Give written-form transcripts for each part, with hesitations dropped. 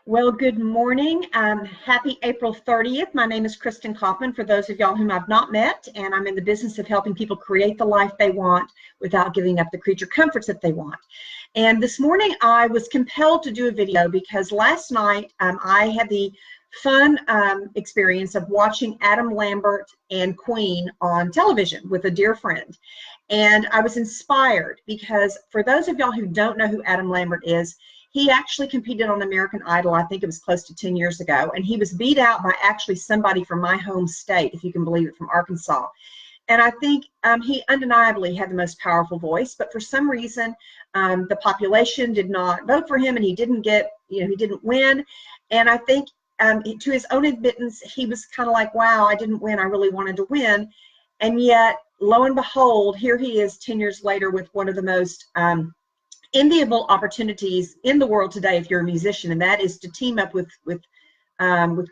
Well, good morning. Happy April 30th. My name is Kristin Kaufman, for those of y'all whom I've not met, and I'm in the business of helping people create the life they want without giving up the creature comforts that they want. And this morning I was compelled to do a video because last night I had the fun experience of watching Adam Lambert and Queen on television with a dear friend. And I was inspired because for those of y'all who don't know who Adam Lambert is, he actually competed on American Idol. I think it was close to 10 years ago, and he was beat out by actually somebody from my home state, if you can believe it, from Arkansas. And I think he undeniably had the most powerful voice, but for some reason the population did not vote for him, and he didn't get, he didn't win. And I think to his own admittance, he was kind of like, wow, I didn't win, I really wanted to win. And yet, lo and behold, here he is 10 years later with one of the most enviable opportunities in the world today if you're a musician, and that is to team up with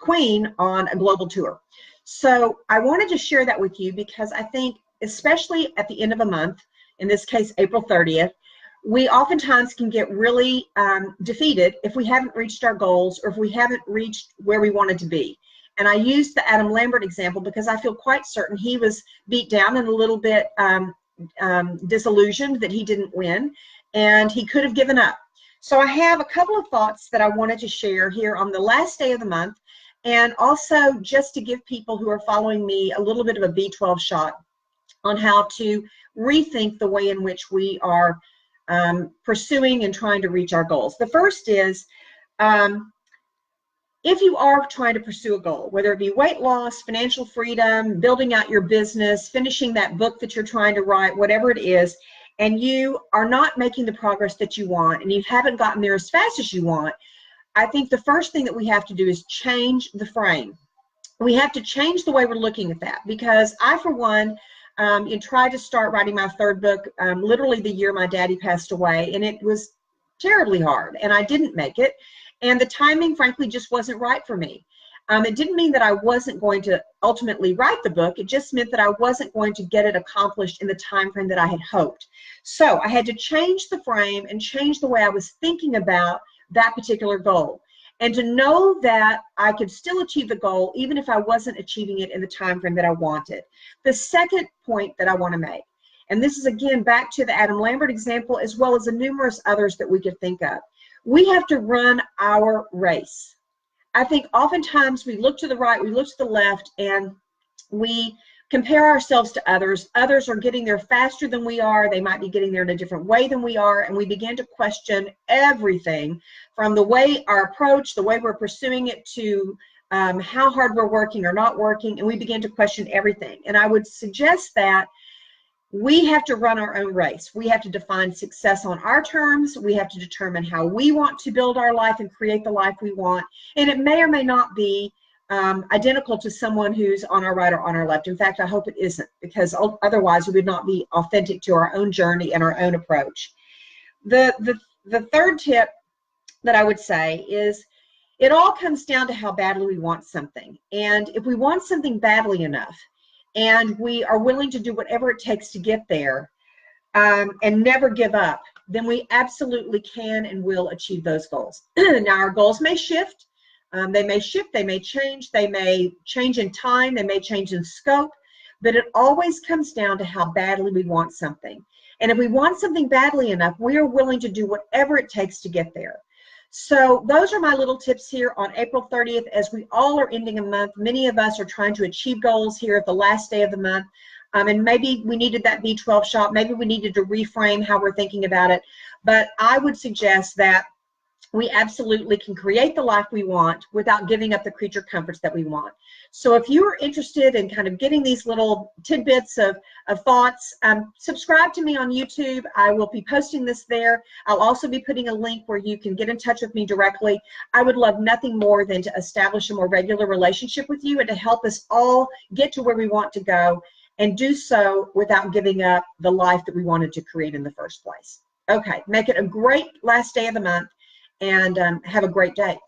Queen on a global tour. So I wanted to share that with you because I think, especially at the end of a month, in this case April 30th, we oftentimes can get really defeated if we haven't reached our goals or if we haven't reached where we wanted to be. And I used the Adam Lambert example because I feel quite certain he was beat down and a little bit disillusioned that he didn't win, and he could have given up. So I have a couple of thoughts that I wanted to share here on the last day of the month, and also just to give people who are following me a little bit of a B12 shot on how to rethink the way in which we are pursuing and trying to reach our goals. The first is, if you are trying to pursue a goal, whether it be weight loss, financial freedom, building out your business, finishing that book that you're trying to write, whatever it is, and you are not making the progress that you want, and you haven't gotten there as fast as you want, I think the first thing that we have to do is change the frame. We have to change the way we're looking at that, because I, for one, tried to start writing my third book literally the year my daddy passed away, and it was terribly hard, and I didn't make it, and the timing, frankly, just wasn't right for me. It didn't mean that I wasn't going to ultimately write the book. It just meant that I wasn't going to get it accomplished in the time frame that I had hoped. So I had to change the frame and change the way I was thinking about that particular goal, and to know that I could still achieve the goal even if I wasn't achieving it in the time frame that I wanted. The second point that I want to make, and this is again back to the Adam Lambert example as well as the numerous others that we could think of, we have to run our race. I think oftentimes we look to the right, we look to the left, and we compare ourselves to others. Others are getting there faster than we are. They might be getting there in a different way than we are, and we begin to question everything from the way our approach, the way we're pursuing it, to how hard we're working or not working, and we begin to question everything. And I would suggest that we have to run our own race. We have to define success on our terms. We have to determine how we want to build our life and create the life we want. And it may or may not be identical to someone who's on our right or on our left. In fact, I hope it isn't, because otherwise we would not be authentic to our own journey and our own approach. The third tip that I would say is, it all comes down to how badly we want something. And if we want something badly enough, and we are willing to do whatever it takes to get there and never give up, then we absolutely can and will achieve those goals. Now, our goals may shift. They may change. They may change in time. They may change in scope. But it always comes down to how badly we want something. And if we want something badly enough, we are willing to do whatever it takes to get there. So those are my little tips here on April 30th. As we all are ending a month, many of us are trying to achieve goals here at the last day of the month. And maybe we needed that B12 shot. Maybe we needed to reframe how we're thinking about it. But I would suggest that we absolutely can create the life we want without giving up the creature comforts that we want. So if you are interested in kind of getting these little tidbits of thoughts, subscribe to me on YouTube. I will be posting this there. I'll also be putting a link where you can get in touch with me directly. I would love nothing more than to establish a more regular relationship with you and to help us all get to where we want to go, and do so without giving up the life that we wanted to create in the first place. Okay, make it a great last day of the month, and have a great day.